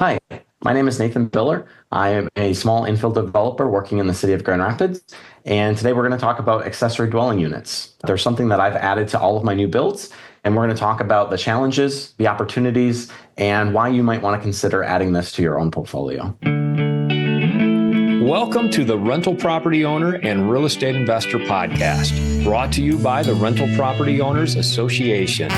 Hi, my name is Nathan Biller. I am a small infill developer working in the city of Grand Rapids. And today we're going to talk about accessory dwelling units. There's something that I've added to all of my new builds, and we're going to talk about the challenges, the opportunities, and why you might want to consider adding this to your own portfolio. Welcome to the Rental Property Owner and Real Estate Investor Podcast, brought to you by the Rental Property Owners Association,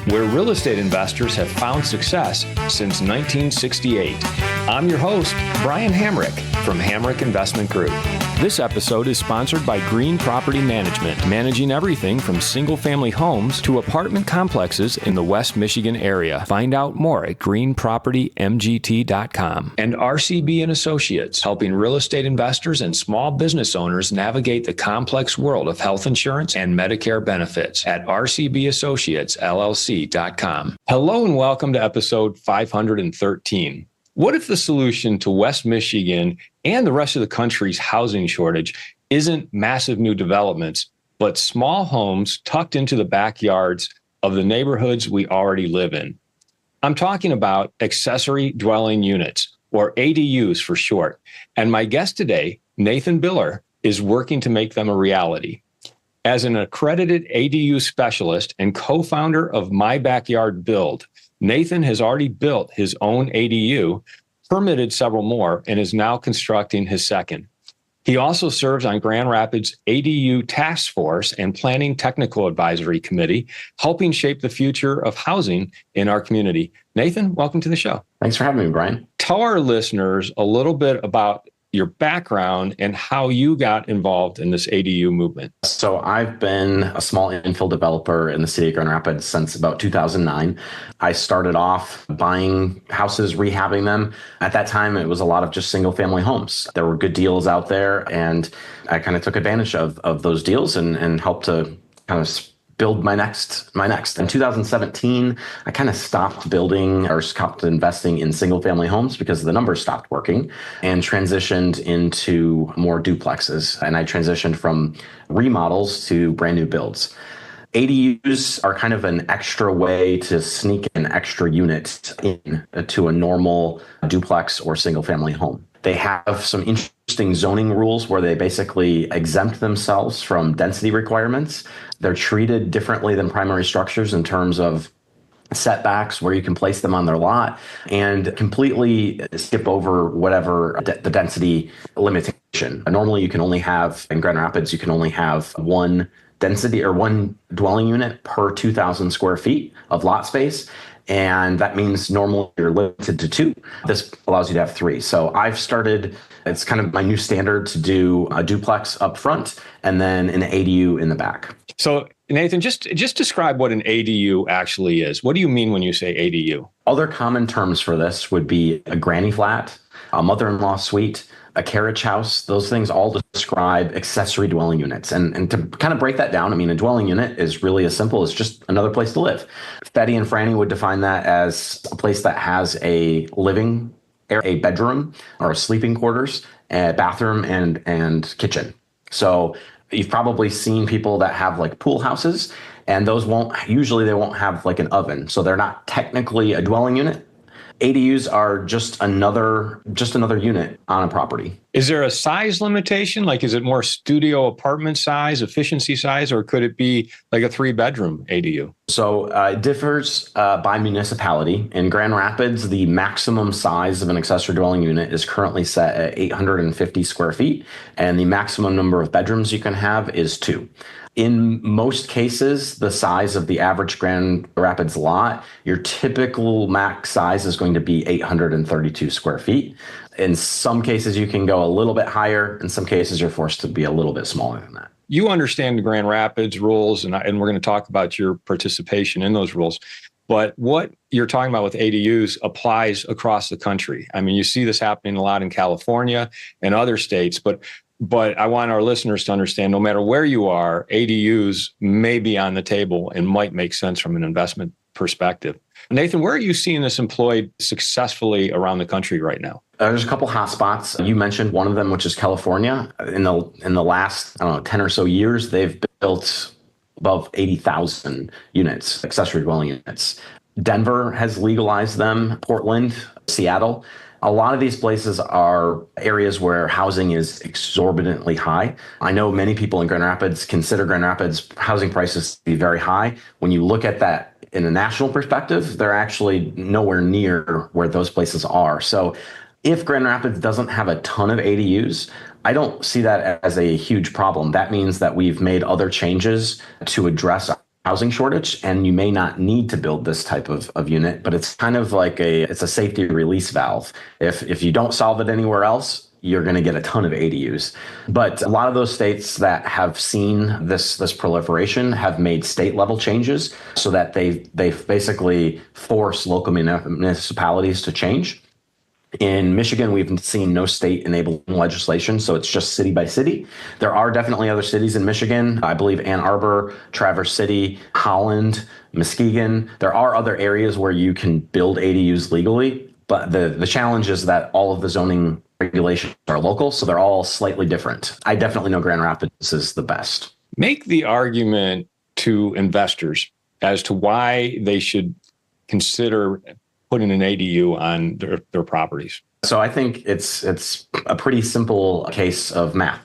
where real estate investors have found success since 1968. I'm your host, Brian Hamrick from Hamrick Investment Group. This episode is sponsored by Green Property Management, managing everything from single-family homes to apartment complexes in the West Michigan area. Find out more at greenpropertymgt.com. And RCB and Associates, helping real estate investors and small business owners navigate the complex world of health insurance and Medicare benefits at rcbassociatesllc.com. Hello and welcome to episode 513. What if the solution to West Michigan and the rest of the country's housing shortage isn't massive new developments, but small homes tucked into the backyards of the neighborhoods we already live in? I'm talking about accessory dwelling units, or ADUs for short. And my guest today, Nathan Biller, is working to make them a reality. As an accredited ADU specialist and co-founder of My Backyard Build, Nathan has already built his own ADU, permitted several more, and is now constructing his second. He also serves on Grand Rapids ADU Task Force and Planning Technical Advisory Committee, helping shape the future of housing in our community. Nathan, welcome to the show. Thanks for having me, Brian. Tell our listeners a little bit about your background and how you got involved in this ADU movement. So I've been a small infill developer in the city of Grand Rapids since about 2009. I started off buying houses, rehabbing them. At that time, it was a lot of just single family homes. There were good deals out there, and I kind of took advantage of those deals and helped to kind of build my next. In 2017, I kind of stopped building or stopped investing in single family homes because the numbers stopped working, and transitioned into more duplexes. And I transitioned from remodels to brand new builds. ADUs are kind of an extra way to sneak an extra unit in to a normal duplex or single family home. They have some interesting zoning rules where they basically exempt themselves from density requirements. They're treated differently than primary structures in terms of setbacks, where you can place them on their lot, and completely skip over whatever the density limitation. Normally, you can only have, in Grand Rapids, you can only have one density or one dwelling unit per 2,000 square feet of lot space. And that means normally you're limited to two. This allows you to have three. So I've started, it's kind of my new standard to do a duplex up front and then an ADU in the back. So Nathan, just describe what an ADU actually is. What do you mean when you say ADU? Other common terms for this would be a granny flat, a mother-in-law suite, a carriage house. Those things all describe accessory dwelling units. And to kind of break that down, I mean, a dwelling unit is really as simple as just another place to live. Betty and Franny would define that as a place that has a living area, a bedroom or a sleeping quarters, a bathroom and kitchen. So you've probably seen people that have like pool houses, and those usually they won't have like an oven. So they're not technically a dwelling unit. ADUs are just another unit on a property. Is there a size limitation? Like, is it more studio apartment size, efficiency size, or could it be like a 3-bedroom ADU? So it differs by municipality. In Grand Rapids, the maximum size of an accessory dwelling unit is currently set at 850 square feet, and the maximum number of bedrooms you can have is 2. In most cases, the size of the average Grand Rapids lot, your typical max size is going to be 832 square feet. In some cases, you can go a little bit higher. In some cases, you're forced to be a little bit smaller than that. You understand the Grand Rapids rules, and we're going to talk about your participation in those rules. But what you're talking about with ADUs applies across the country. I mean, you see this happening a lot in California and other states, but I want our listeners to understand, no matter where you are, ADUs may be on the table and might make sense from an investment perspective. Nathan, where are you seeing this employed successfully around the country right now? There's a couple hotspots. You mentioned one of them, which is California. In the last, 10 or so years, they've built above 80,000 units, accessory dwelling units. Denver has legalized them, Portland, Seattle. A lot of these places are areas where housing is exorbitantly high. I know many people in Grand Rapids consider Grand Rapids housing prices to be very high. When you look at that in a national perspective, they're actually nowhere near where those places are. So if Grand Rapids doesn't have a ton of ADUs, I don't see that as a huge problem. That means that we've made other changes to address housing shortage, and you may not need to build this type of unit, but it's kind of like it's a safety release valve. If you don't solve it anywhere else, you're going to get a ton of ADUs. But a lot of those states that have seen this proliferation have made state level changes so that they basically force local municipalities to change. In Michigan, we've seen no state enabling legislation, so it's just city by city. There are definitely other cities in Michigan. I believe Ann Arbor, Traverse City, Holland, Muskegon. There are other areas where you can build ADUs legally, but the challenge is that all of the zoning regulations are local, so they're all slightly different. I definitely know Grand Rapids is the best. Make the argument to investors as to why they should consider putting an ADU on their properties. So I think it's a pretty simple case of math.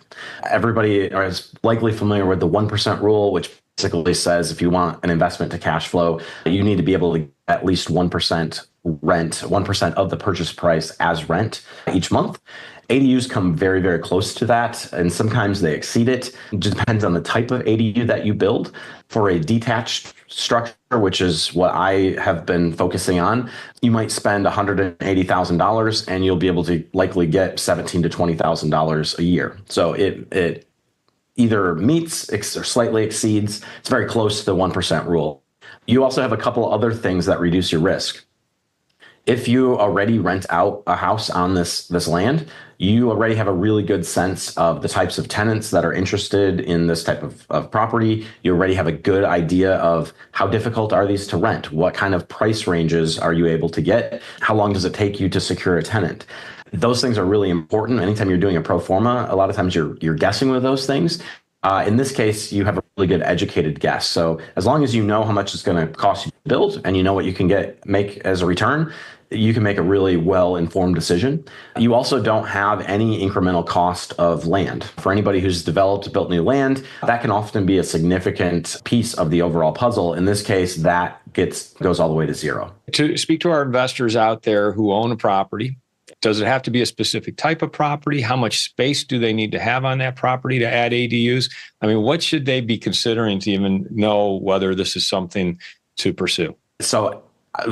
Everybody is likely familiar with the 1% rule, which basically says if you want an investment to cash flow, you need to be able to get at least 1% rent, 1% of the purchase price as rent each month. ADUs come very, very close to that, and sometimes they exceed it. It just depends on the type of ADU that you build. For a detached structure, which is what I have been focusing on, you might spend $180,000 and you'll be able to likely get $17,000 to $20,000 a year. So it either meets or slightly exceeds. It's very close to the 1% rule. You also have a couple other things that reduce your risk. If you already rent out a house on this land, you already have a really good sense of the types of tenants that are interested in this type of property. You already have a good idea of how difficult are these to rent? What kind of price ranges are you able to get? How long does it take you to secure a tenant? Those things are really important. Anytime you're doing a pro forma, a lot of times you're guessing with those things. In this case, you have a really good educated guess. So as long as you know how much it's going to cost you to build and you know what you can make as a return, you can make a really well-informed decision. You also don't have any incremental cost of land. For anybody who's built new land, that can often be a significant piece of the overall puzzle. In this case, that goes all the way to zero. To speak to our investors out there who own a property, does it have to be a specific type of property? How much space do they need to have on that property to add ADUs? I mean, what should they be considering to even know whether this is something to pursue? So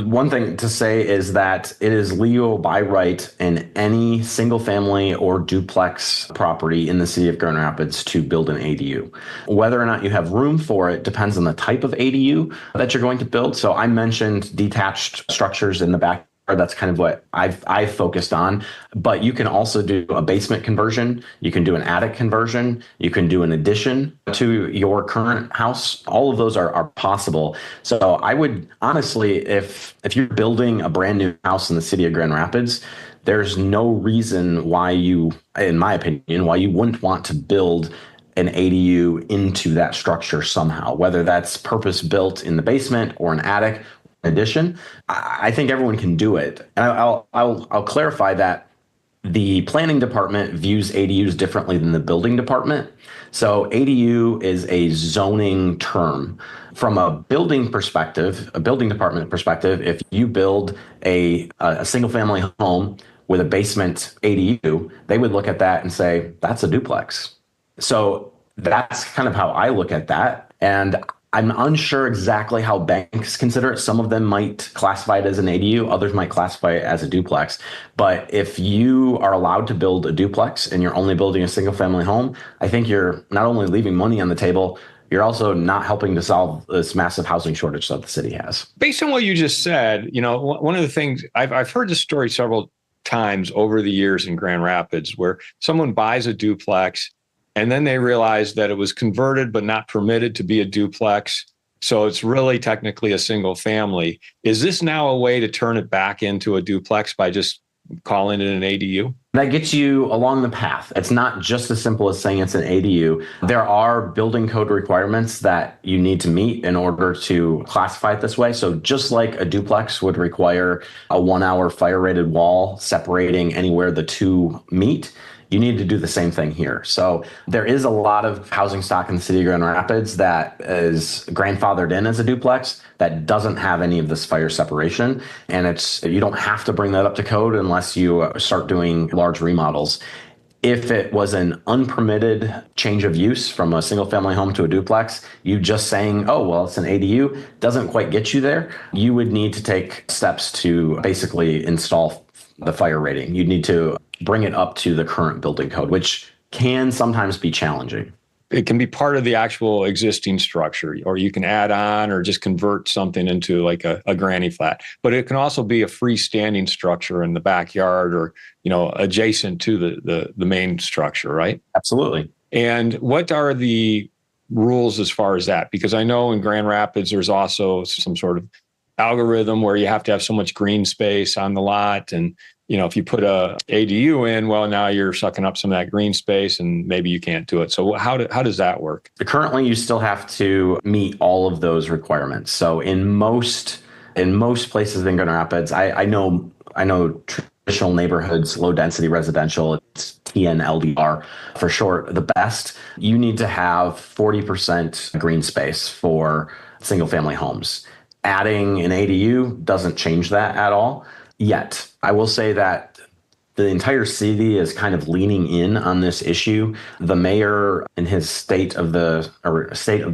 one thing to say is that it is legal by right in any single family or duplex property in the city of Grand Rapids to build an ADU. Whether or not you have room for it depends on the type of ADU that you're going to build. So I mentioned detached structures in the back. That's kind of what I've focused on. But you can also do a basement conversion. You can do an attic conversion. You can do an addition to your current house. All of those are possible. So I would honestly, if you're building a brand new house in the city of Grand Rapids, there's no reason why in my opinion, why you wouldn't want to build an ADU into that structure somehow, whether that's purpose built in the basement or an attic addition. I think everyone can do it. And I'll clarify that the planning department views ADUs differently than the building department. So ADU is a zoning term. From a building department perspective, if you build a single family home with a basement ADU, they would look at that and say, that's a duplex. So that's kind of how I look at that. And I'm unsure exactly how banks consider it. Some of them might classify it as an ADU, others might classify it as a duplex. But if you are allowed to build a duplex and you're only building a single family home, I think you're not only leaving money on the table, you're also not helping to solve this massive housing shortage that the city has. Based on what you just said, one of the things I've heard this story several times over the years in Grand Rapids where someone buys a duplex and then they realized that it was converted but not permitted to be a duplex. So it's really technically a single family. Is this now a way to turn it back into a duplex by just calling it an ADU? That gets you along the path. It's not just as simple as saying it's an ADU. There are building code requirements that you need to meet in order to classify it this way. So just like a duplex would require a 1 hour fire rated wall separating anywhere the two meet, you need to do the same thing here. So there is a lot of housing stock in the city of Grand Rapids that is grandfathered in as a duplex that doesn't have any of this fire separation. And you don't have to bring that up to code unless you start doing large remodels. If it was an unpermitted change of use from a single family home to a duplex, you just saying, oh, well, it's an ADU doesn't quite get you there. You would need to take steps to basically install the fire rating. You'd need to bring it up to the current building code, which can sometimes be challenging. It can be part of the actual existing structure, or you can add on or just convert something into like a granny flat. But it can also be a freestanding structure in the backyard or, adjacent to the main structure, right? Absolutely. And what are the rules as far as that? Because I know in Grand Rapids, there's also some sort of algorithm where you have to have so much green space on the lot. And, if you put a ADU in, well, now you're sucking up some of that green space and maybe you can't do it. So how does that work? Currently, you still have to meet all of those requirements. So in most places in Grand Rapids, I know traditional neighborhoods, low density residential, it's TNLDR for short, the best. You need to have 40% green space for single family homes. Adding an ADU doesn't change that at all yet. I will say that the entire city is kind of leaning in on this issue. The mayor, in his state of the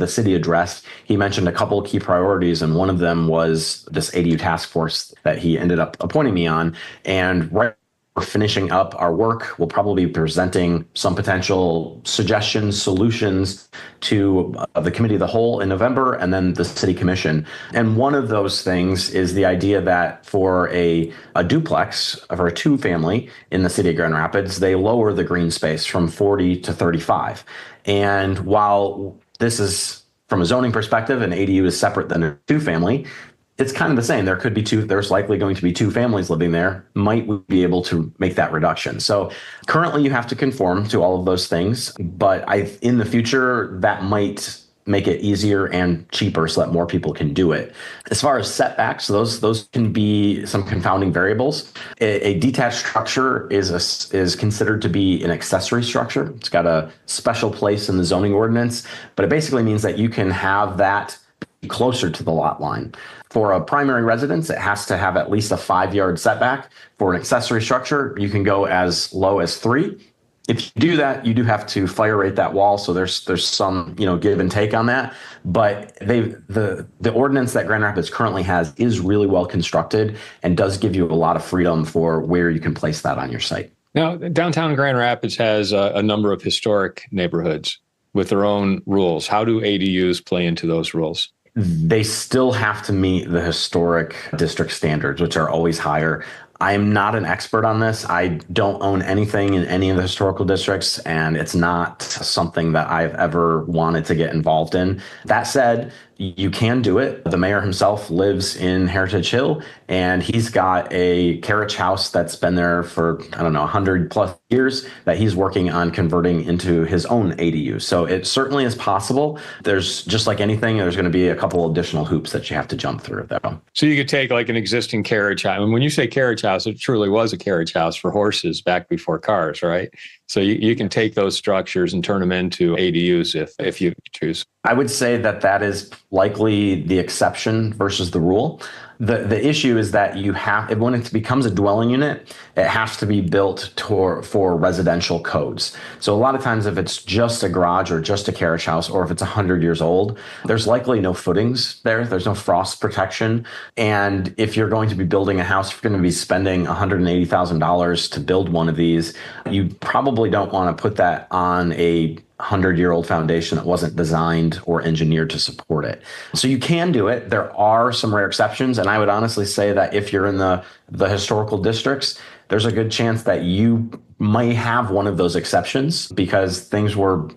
city address, he mentioned a couple of key priorities, and one of them was this ADU task force that he ended up appointing me on. And right, we're finishing up our work. We'll probably be presenting some potential suggestions, solutions to the committee of the whole in November, and then the city commission. And one of those things is the idea that for a duplex, for a two family in the city of Grand Rapids, they lower the green space from 40 to 35. And while this is from a zoning perspective, an ADU is separate than a two family, it's kind of the same. There's likely going to be two families living there. Might we be able to make that reduction? So currently you have to conform to all of those things, but in the future, that might make it easier and cheaper so that more people can do it. As far as setbacks, those can be some confounding variables. A detached structure is considered to be an accessory structure. It's got a special place in the zoning ordinance, but it basically means that you can have that closer to the lot line. For a primary residence, it has to have at least a 5-yard setback. For an accessory structure, you can go as low as 3. If you do that, you do have to fire rate that wall. So there's some give and take on that. But the ordinance that Grand Rapids currently has is really well constructed and does give you a lot of freedom for where you can place that on your site. Now, downtown Grand Rapids has a number of historic neighborhoods with their own rules. How do ADUs play into those rules? They still have to meet the historic district standards, which are always higher. I am not an expert on this. I don't own anything in any of the historical districts, and it's not something that I've ever wanted to get involved in. That said, you can do it. The mayor himself lives in Heritage Hill, and he's got a carriage house that's been there for, 100 plus years that he's working on converting into his own ADU. So it certainly is possible. There's, just like anything, there's going to be a couple additional hoops that you have to jump through, though. So you could take like an existing carriage house. And when you say carriage house, it truly was a carriage house for horses back before cars, right? So you can take those structures and turn them into ADUs if you choose. I would say that is likely the exception versus the rule. The issue is that when it becomes a dwelling unit, it has to be built for residential codes. So a lot of times if it's just a garage or just a carriage house, or if it's 100 years old, there's likely no footings there. There's no frost protection. And if you're going to be building a house, you're going to be spending $180,000 to build one of these. You probably don't want to put that on a 100-year-old foundation that wasn't designed or engineered to support it. So you can do it. There are some rare exceptions. And I would honestly say that if you're in the historical districts, there's a good chance that you might have one of those exceptions because things were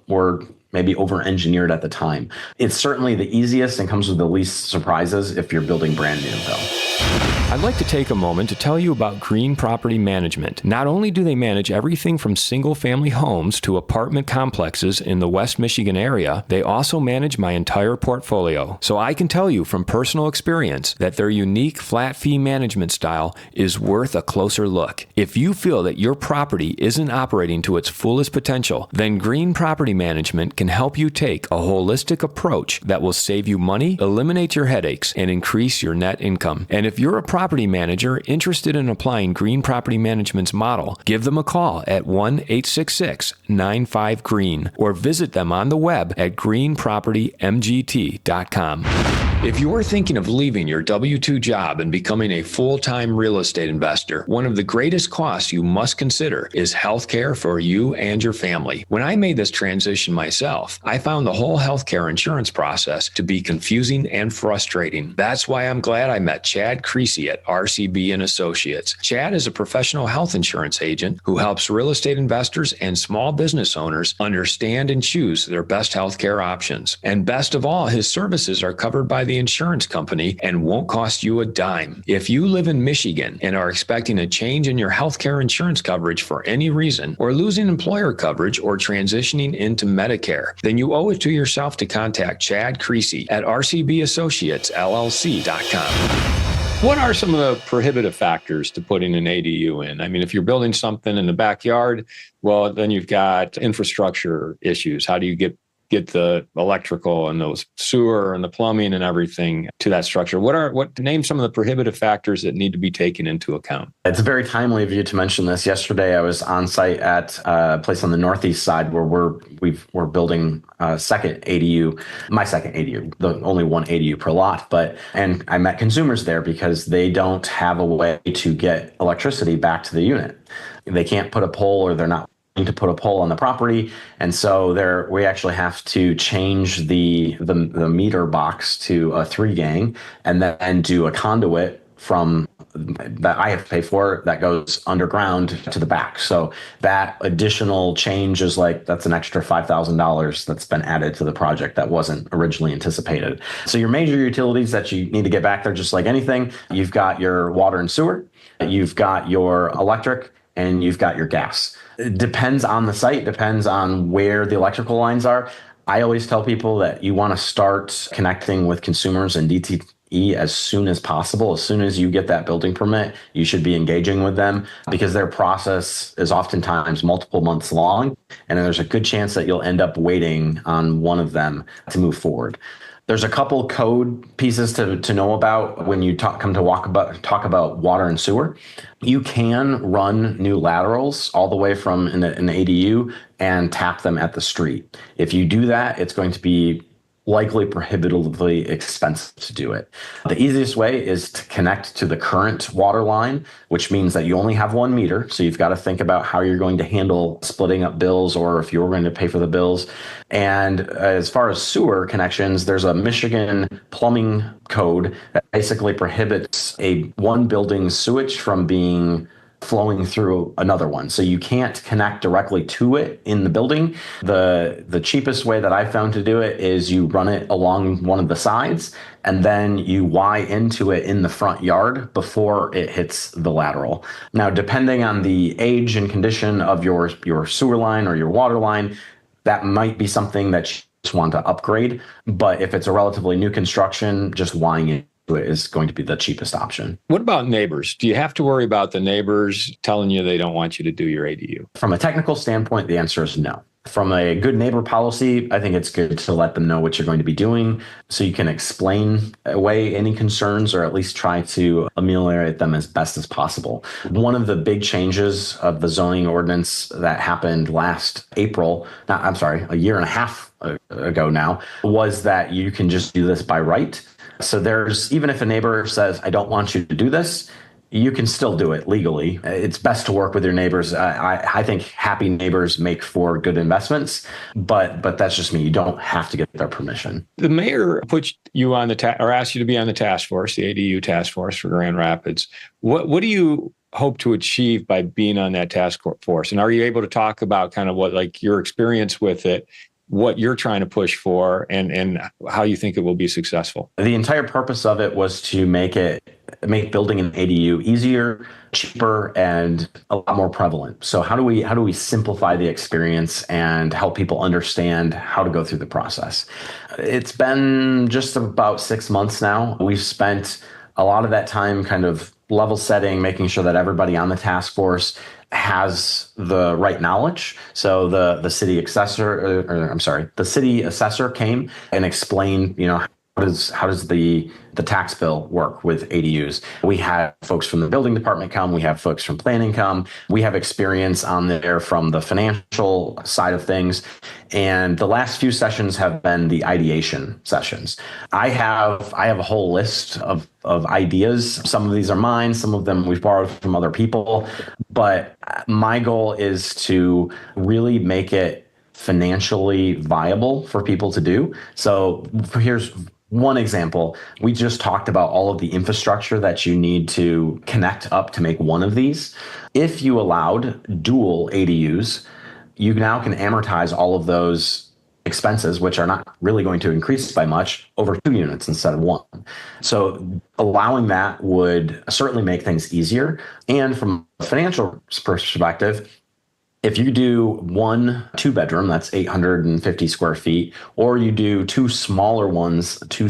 maybe over-engineered at the time. It's certainly the easiest and comes with the least surprises if you're building brand new, though. I'd like to take a moment to tell you about Green Property Management. Not only do they manage everything from single-family homes to apartment complexes in the West Michigan area, they also manage my entire portfolio. So I can tell you from personal experience that their unique flat fee management style is worth a closer look. If you feel that your property isn't operating to its fullest potential, then Green Property Management can help you take a holistic approach that will save you money, eliminate your headaches, and increase your net income. And if you're a property manager interested in applying Green Property Management's model, give them a call at 1-866-95-GREEN or visit them on the web at greenpropertymgt.com. If you're thinking of leaving your W-2 job and becoming a full-time real estate investor, one of the greatest costs you must consider is healthcare for you and your family. When I made this transition myself, I found the whole healthcare insurance process to be confusing and frustrating. That's why I'm glad I met Chad Creasy at RCB and Associates. Chad is a professional health insurance agent who helps real estate investors and small business owners understand and choose their best healthcare options. And best of all, his services are covered by the insurance company and won't cost you a dime. If you live in Michigan and are expecting a change in your healthcare insurance coverage for any reason, or losing employer coverage or transitioning into Medicare, then you owe it to yourself to contact Chad Creasy at rcbassociatesllc.com. What are some of the prohibitive factors to putting an ADU in? I mean, if you're building something in the backyard, well, then you've got infrastructure issues. How do you get the electrical and those sewer and the plumbing and everything to that structure? Name some of the prohibitive factors that need to be taken into account? It's very timely of you to mention this. Yesterday, I was on site at a place on the northeast side where we're building a second ADU, my second ADU, the only one ADU per lot. And I met consumers there because they don't have a way to get electricity back to the unit. They can't put a pole, or they're not to put a pole on the property, and so we actually have to change the meter box to a 3-gang, and then do a conduit from that I have to pay for that goes underground to the back. So that additional change is that's an extra $5,000 that's been added to the project that wasn't originally anticipated. So your major utilities that you need to get back there, just like anything, you've got your water and sewer, you've got your electric, and you've got your gas. It depends on the site, depends on where the electrical lines are. I always tell people that you want to start connecting with consumers and DTE as soon as possible. As soon as you get that building permit, you should be engaging with them, because their process is oftentimes multiple months long, and there's a good chance that you'll end up waiting on one of them to move forward. There's a couple code pieces to know about when you talk about water and sewer. You can run new laterals all the way from an ADU and tap them at the street. If you do that, it's going to be likely prohibitively expensive to do it. The easiest way is to connect to the current water line, which means that you only have 1 meter. So you've got to think about how you're going to handle splitting up bills, or if you're going to pay for the bills. And as far as sewer connections, there's a Michigan plumbing code that basically prohibits one building's sewage from being flowing through another one. So you can't connect directly to it in the building. The cheapest way that I've found to do it is you run it along one of the sides, and then you Y into it in the front yard before it hits the lateral. Now, depending on the age and condition of your sewer line or your water line, that might be something that you just want to upgrade. But if it's a relatively new construction, just Ying it is going to be the cheapest option. What about neighbors? Do you have to worry about the neighbors telling you they don't want you to do your ADU? From a technical standpoint, the answer is no. From a good neighbor policy, I think it's good to let them know what you're going to be doing so you can explain away any concerns, or at least try to ameliorate them as best as possible. One of the big changes of the zoning ordinance that happened last April, a year and a half ago now, was that you can just do this by right. So even if a neighbor says, I don't want you to do this, you can still do it legally. It's best to work with your neighbors. I think happy neighbors make for good investments, but that's just me. You don't have to get their permission. The mayor put you on or asked you to be on the task force, the ADU task force for Grand Rapids. What do you hope to achieve by being on that task force? And are you able to talk about kind of what your experience with it, what you're trying to push for, and how you think it will be successful? The entire purpose of it was to make it make building an ADU easier, cheaper, and a lot more prevalent. So how do we simplify the experience and help people understand how to go through the process? It's been just about 6 months now. We've spent a lot of that time kind of level setting, making sure that everybody on the task force has the right knowledge. So the city assessor, or I'm sorry, the city assessor came and explained, how does the tax bill work with ADUs? We have folks from the building department come, we have folks from planning come, we have experience on there from the financial side of things. And the last few sessions have been the ideation sessions. I have a whole list of ideas. Some of these are mine, some of them we've borrowed from other people. But my goal is to really make it financially viable for people to do. So here's one example. We just talked about all of the infrastructure that you need to connect up to make one of these. If you allowed dual ADUs, you now can amortize all of those expenses, which are not really going to increase by much, over 2 units instead of 1. So allowing that would certainly make things easier. And from a financial perspective, if you do 1 2-bedroom, that's 850 square feet, or you do 2 smaller ones, 2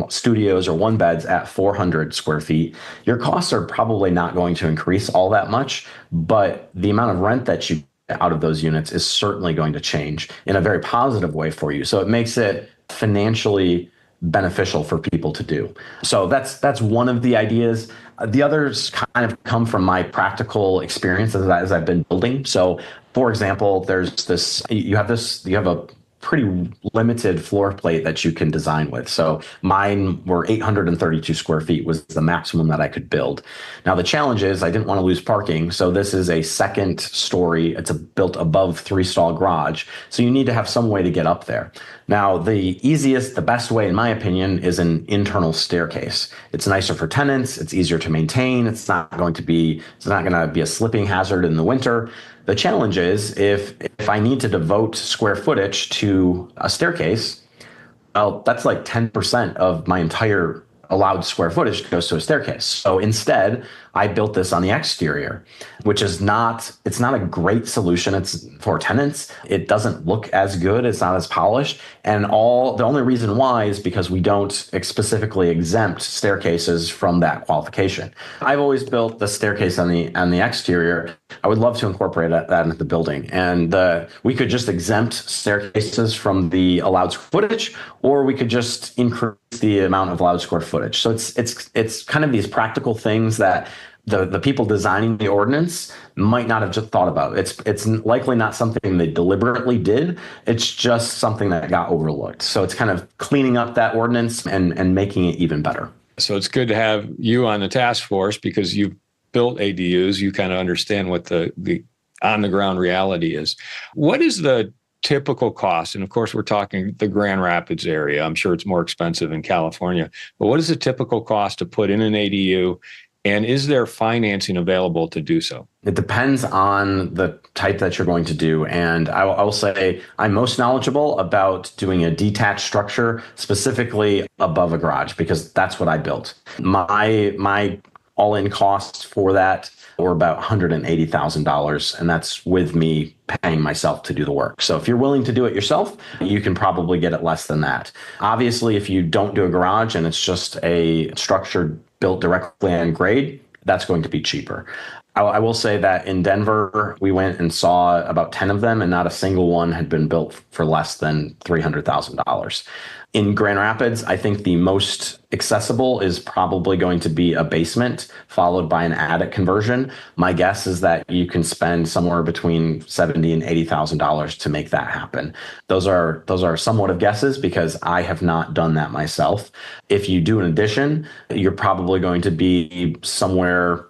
studios or 1 beds at 400 square feet, your costs are probably not going to increase all that much, but the amount of rent that you get out of those units is certainly going to change in a very positive way for you. So it makes it financially beneficial for people to do. So that's one of the ideas. The others kind of come from my practical experience as I've been building. So, for example, you have a pretty limited floor plate that you can design with. So mine were 832 square feet was the maximum that I could build. Now the challenge is I didn't want to lose parking. So this is a second story. It's built above 3-stall garage. So you need to have some way to get up there. Now the best way in my opinion is an internal staircase. It's nicer for tenants. It's easier to maintain. It's not going to be a slipping hazard in the winter. The challenge is if I need to devote square footage to a staircase, well, that's like 10% of my entire allowed square footage goes to a staircase. So instead, I built this on the exterior, which is it's not a great solution. It's for tenants. It doesn't look as good. It's not as polished. And the only reason why is because we don't specifically exempt staircases from that qualification. I've always built the staircase on the exterior. I would love to incorporate that into the building. And we could just exempt staircases from the allowed square footage, or we could just increase the amount of allowed square footage. So it's kind of these practical things that the people designing the ordinance might not have just thought about. It's likely not something they deliberately did. It's just something that got overlooked. So it's kind of cleaning up that ordinance and making it even better. So it's good to have you on the task force because you've built ADUs. You kind of understand what the on the ground reality is. What is the typical cost? And of course, we're talking the Grand Rapids area. I'm sure it's more expensive in California. But what is the typical cost to put in an ADU? And is there financing available to do so? It depends on the type that you're going to do. And I will say I'm most knowledgeable about doing a detached structure, specifically above a garage, because that's what I built. My all-in costs for that were about $180,000, and that's with me paying myself to do the work. So if you're willing to do it yourself, you can probably get it less than that. Obviously, if you don't do a garage and it's just a structure built directly on grade, that's going to be cheaper. I will say that in Denver, we went and saw about 10 of them, and not a single one had been built for less than $300,000. In Grand Rapids, I think the most accessible is probably going to be a basement followed by an attic conversion. My guess is that you can spend somewhere between $70,000 and $80,000 to make that happen. Those are somewhat of guesses because I have not done that myself. If you do an addition, you're probably going to be somewhere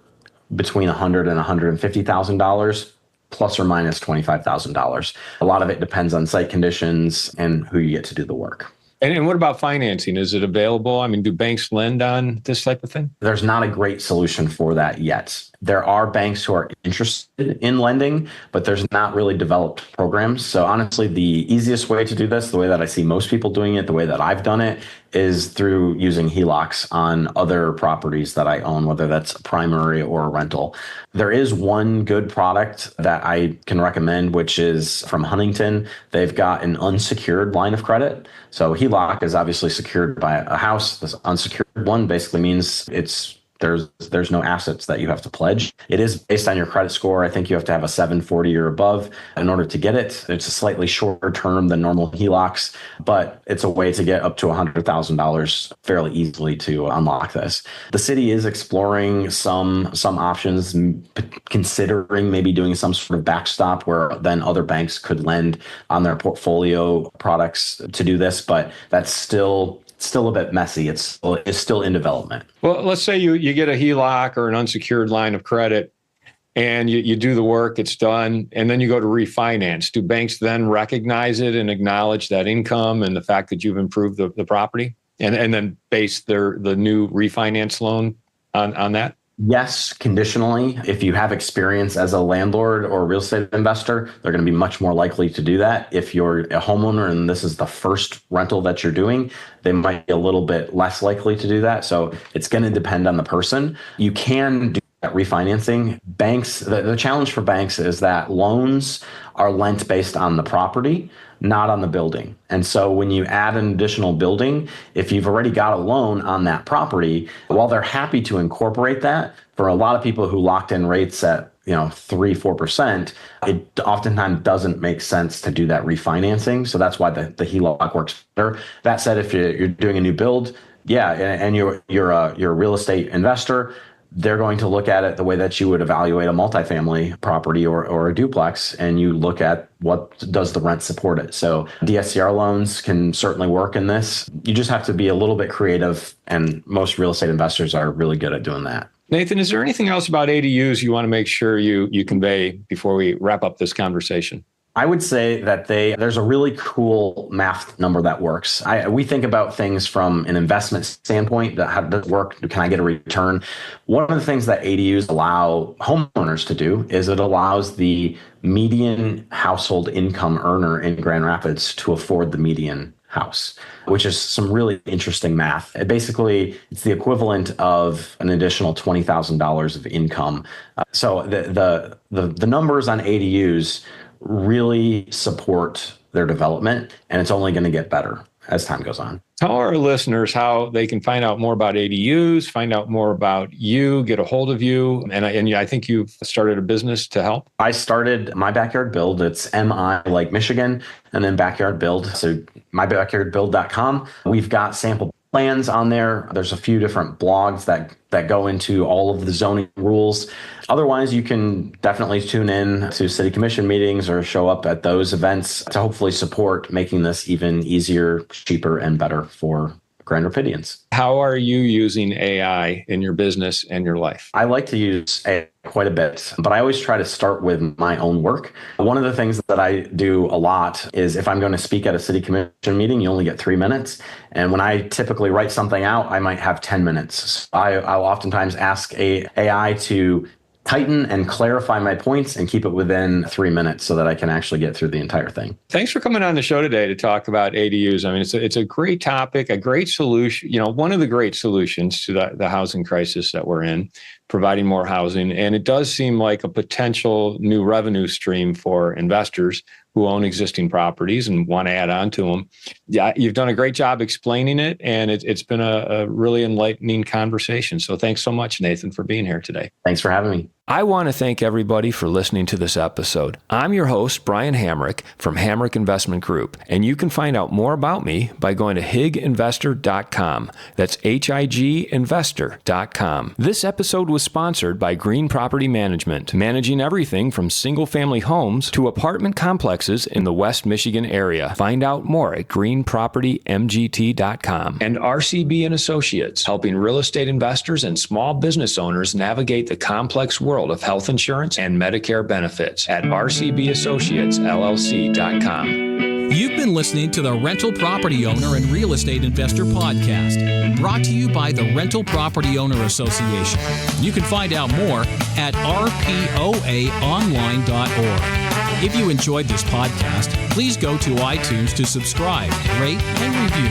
between $100,000 and $150,000. Plus or minus $25,000. A lot of it depends on site conditions and who you get to do the work. And what about financing? Is it available? I mean, do banks lend on this type of thing? There's not a great solution for that yet. There are banks who are interested in lending, but there's not really developed programs. So honestly, the easiest way to do this, the way that I see most people doing it, the way that I've done it, is through using HELOCs on other properties that I own, whether that's a primary or a rental. There is one good product that I can recommend, which is from Huntington. They've got an unsecured line of credit. So HELOC is obviously secured by a house. This unsecured one basically means there's no assets that you have to pledge. It is based on your credit score. I think you have to have a 740 or above in order to get it. It's a slightly shorter term than normal HELOCs, but it's a way to get up to $100,000 fairly easily to unlock this. The city is exploring some options, considering maybe doing some sort of backstop where then other banks could lend on their portfolio products to do this, but that's still a bit messy. It's still in development. Well, let's say you get a HELOC or an unsecured line of credit and you do the work, it's done, and then you go to refinance. Do banks then recognize it and acknowledge that income and the fact that you've improved the property and then base the new refinance loan on that? Yes, conditionally. If you have experience as a landlord or real estate investor, they're going to be much more likely to do that. If you're a homeowner and this is the first rental that you're doing, they might be a little bit less likely to do that. So it's going to depend on the person. You can do that refinancing. Banks, the challenge for banks is that loans are lent based on the property, not on the building. And so when you add an additional building, if you've already got a loan on that property, while they're happy to incorporate that, for a lot of people who locked in rates at 3-4%, it oftentimes doesn't make sense to do that refinancing. So that's why the HELOC works better. That said, if you're doing a new build, and you're a real estate investor, they're going to look at it the way that you would evaluate a multifamily property or a duplex, and you look at what does the rent support it. So DSCR loans can certainly work in this. You just have to be a little bit creative, and most real estate investors are really good at doing that. Nathan, is there anything else about ADUs you want to make sure you convey before we wrap up this conversation? I would say that there's a really cool math number that works. We think about things from an investment standpoint. How does it work? Can I get a return? One of the things that ADUs allow homeowners to do is it allows the median household income earner in Grand Rapids to afford the median house, which is some really interesting math. Basically, it's the equivalent of an additional $20,000 of income. So the numbers on ADUs really support their development, and it's only going to get better as time goes on. Tell our listeners how they can find out more about ADUs, find out more about you, get a hold of you. And I think you've started a business to help. I started My Backyard Build. It's MI like Michigan, and then Backyard Build. So mybackyardbuild.com. We've got sample plans on there. There's a few different blogs that go into all of the zoning rules. Otherwise, you can definitely tune in to city commission meetings or show up at those events to hopefully support making this even easier, cheaper, and better for Grand Rapidians. How are you using AI in your business and your life? I like to use AI quite a bit, but I always try to start with my own work. One of the things that I do a lot is if I'm going to speak at a city commission meeting, you only get 3 minutes. And when I typically write something out, I might have 10 minutes. I'll oftentimes ask AI to tighten and clarify my points and keep it within 3 minutes so that I can actually get through the entire thing. Thanks for coming on the show today to talk about ADUs. I mean, it's a great topic, a great solution, one of the great solutions to the housing crisis that we're in, providing more housing. And it does seem like a potential new revenue stream for investors who own existing properties and want to add on to them. Yeah, you've done a great job explaining it, and it's been a really enlightening conversation. So thanks so much, Nathan, for being here today. Thanks for having me. I want to thank everybody for listening to this episode. I'm your host, Brian Hamrick from Hamrick Investment Group, and you can find out more about me by going to higinvestor.com. That's higinvestor.com. This episode was sponsored by Green Property Management, managing everything from single-family homes to apartment complexes in the West Michigan area. Find out more at greenpropertymgt.com. And RCB and Associates, helping real estate investors and small business owners navigate the complex world of health insurance and Medicare benefits at rcbassociatesllc.com. You've been listening to the Rental Property Owner and Real Estate Investor Podcast, brought to you by the Rental Property Owner Association. You can find out more at rpoaonline.org. If you enjoyed this podcast, please go to iTunes to subscribe, rate, and review.